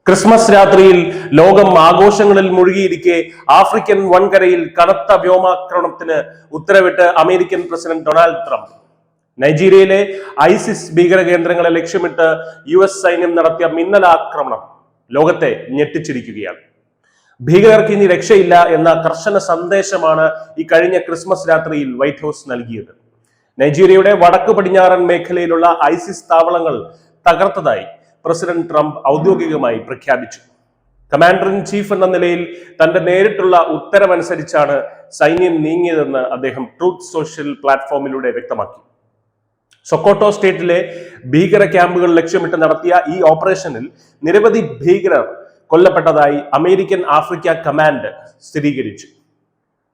Christmas രാത്രിയിൽ ലോകം ആഘോഷങ്ങളിൽ മുഴുകിയിരിക്കെ ആഫ്രിക്കൻ വൻകരയിൽ കനത്ത വ്യോമാക്രമണത്തിന് ഉത്തരവിട്ട് അമേരിക്കൻ പ്രസിഡന്റ് ഡൊണാൾഡ് ട്രംപ്. നൈജീരിയയിലെ ഐസിസ് ഭീകര കേന്ദ്രങ്ങളെ ലക്ഷ്യമിട്ട് US സൈന്യം നടത്തിയ മിന്നലാക്രമണം ലോകത്തെ ഞെട്ടിച്ചിരിക്കുകയാണ്. ഭീകരർക്ക് ഇനി രക്ഷയില്ല എന്ന കർശന സന്ദേശമാണ് ഈ കഴിഞ്ഞ ക്രിസ്മസ് രാത്രിയിൽ വൈറ്റ് ഹൗസ് നൽകിയത്. നൈജീരിയയുടെ വടക്കു പടിഞ്ഞാറൻ മേഖലയിലുള്ള ഐസിസ് താവളങ്ങൾ തകർത്തതായി പ്രസിഡന്റ് ട്രംപ് ഔദ്യോഗികമായി പ്രഖ്യാപിച്ചു. കമാൻഡർ ഇൻ ചീഫ് എന്ന നിലയിൽ തന്റെ നേരിട്ടുള്ള ഉത്തരവനുസരിച്ചാണ് സൈന്യം നീങ്ങിയതെന്ന് അദ്ദേഹം ട്രൂത്ത് സോഷ്യൽ പ്ലാറ്റ്ഫോമിലൂടെ വ്യക്തമാക്കി. സൊക്കോട്ടോ സ്റ്റേറ്റിലെ ഭീകര ക്യാമ്പുകൾ ലക്ഷ്യമിട്ട് നടത്തിയ ഈ ഓപ്പറേഷനിൽ നിരവധി ഭീകരർ കൊല്ലപ്പെട്ടതായി അമേരിക്കൻ ആഫ്രിക്ക കമാൻഡ് സ്ഥിരീകരിച്ചു.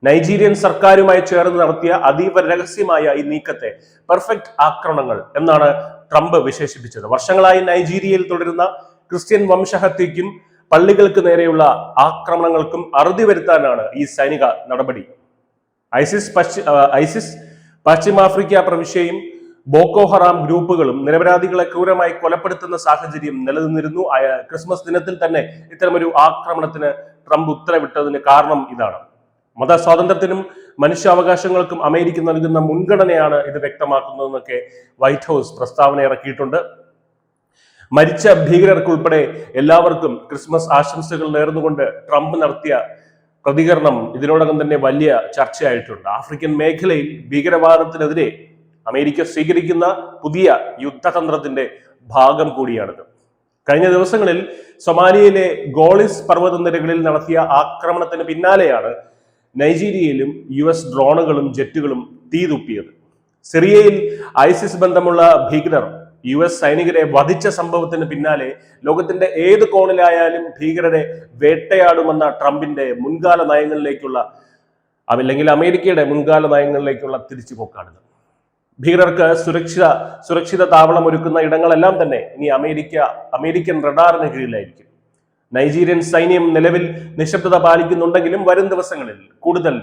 നൈജീരിയൻ സർക്കാരുമായി ചേർന്ന് നടത്തിയ അതീവ രഹസ്യമായ ഈ നീക്കത്തെ പെർഫെക്റ്റ് ആക്രമണങ്ങൾ എന്നാണ് ട്രംപ് വിശേഷിപ്പിച്ചത്. വർഷങ്ങളായി നൈജീരിയയിൽ തുടരുന്ന ക്രിസ്ത്യൻ വംശഹത്യയ്ക്കും പള്ളികൾക്ക് നേരെയുള്ള ആക്രമണങ്ങൾക്കും അറുതി വരുത്താനാണ് ഈ സൈനിക നടപടി. ഐസിസ് പശ്ചിമാഫ്രിക്ക പ്രവിശ്യയും ബോക്കോ ഹറാം ഗ്രൂപ്പുകളും നിരപരാധികളെ ക്രൂരമായി കൊലപ്പെടുത്തുന്ന സാഹചര്യം നിലനിന്നിരുന്നു. ക്രിസ്മസ് ദിനത്തിൽ തന്നെ ഇത്തരമൊരു ആക്രമണത്തിന് ട്രംപ് ഉത്തരവിട്ടതിന് കാരണം ഇതാണ്. മതസ്വാതന്ത്ര്യത്തിനും മനുഷ്യാവകാശങ്ങൾക്കും അമേരിക്ക നൽകുന്ന മുൻഗണനയാണ് ഇത് വ്യക്തമാക്കുന്നതെന്നൊക്കെ വൈറ്റ് ഹൗസ് പ്രസ്താവന ഇറക്കിയിട്ടുണ്ട്. മരിച്ച ഭീകരർക്കുൾപ്പെടെ എല്ലാവർക്കും ക്രിസ്മസ് ആശംസകൾ നേർന്നുകൊണ്ട് ട്രംപ് നടത്തിയ പ്രതികരണം ഇതിനോടകം തന്നെ വലിയ ചർച്ചയായിട്ടുണ്ട്. ആഫ്രിക്കൻ മേഖലയിൽ ഭീകരവാദത്തിനെതിരെ അമേരിക്ക സ്വീകരിക്കുന്ന പുതിയ യുദ്ധതന്ത്രത്തിന്റെ ഭാഗം കൂടിയാണിത്. കഴിഞ്ഞ ദിവസങ്ങളിൽ സൊമാലിയയിലെ ഗോളിസ് പർവ്വതനിരകളിൽ നടത്തിയ ആക്രമണത്തിന് പിന്നാലെയാണ് നൈജീരിയയിലും US ഡ്രോണുകളും ജെറ്റുകളും തീതുപ്പിയത്. സിറിയയിൽ ഐസിസ് ബന്ധമുള്ള ഭീകരർ US സൈനികരെ വധിച്ച സംഭവത്തിന് പിന്നാലെ ലോകത്തിന്റെ ഏത് കോണിലായാലും ഭീകരരെ വേട്ടയാടുമെന്ന ട്രംപിന്റെ മുൻകാല നയങ്ങളിലേക്കുള്ള അല്ലെങ്കിൽ അമേരിക്കയുടെ മുൻകാല നയങ്ങളിലേക്കുള്ള തിരിച്ചുപോക്കാണിത്. ഭീകരർക്ക് സുരക്ഷിത താവളം ഒരുക്കുന്ന ഇടങ്ങളെല്ലാം തന്നെ ഇനി അമേരിക്കൻ റഡാറിന് കീഴിലായിരിക്കും. നൈജീരിയൻ സൈന്യം നിലവിൽ നിശബ്ദത പാലിക്കുന്നുണ്ടെങ്കിലും വരും ദിവസങ്ങളിൽ കൂടുതൽ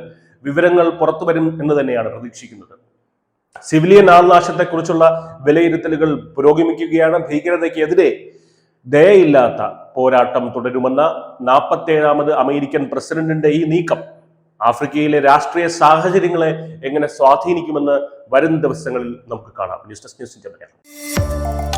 വിവരങ്ങൾ പുറത്തു വരും എന്ന് തന്നെയാണ് പ്രതീക്ഷിക്കുന്നത്. സിവിലിയൻ ആൾനാശത്തെക്കുറിച്ചുള്ള വിലയിരുത്തലുകൾ പുരോഗമിക്കുകയാണ്. ഭീകരതയ്ക്കെതിരെ ദയയില്ലാത്ത പോരാട്ടം തുടരുമെന്ന 47ാമത് അമേരിക്കൻ പ്രസിഡന്റിന്റെ ഈ നീക്കം ആഫ്രിക്കയിലെ രാഷ്ട്രീയ സാഹചര്യങ്ങളെ എങ്ങനെ സ്വാധീനിക്കുമെന്ന് വരും ദിവസങ്ങളിൽ നമുക്ക് കാണാം. News desk news India.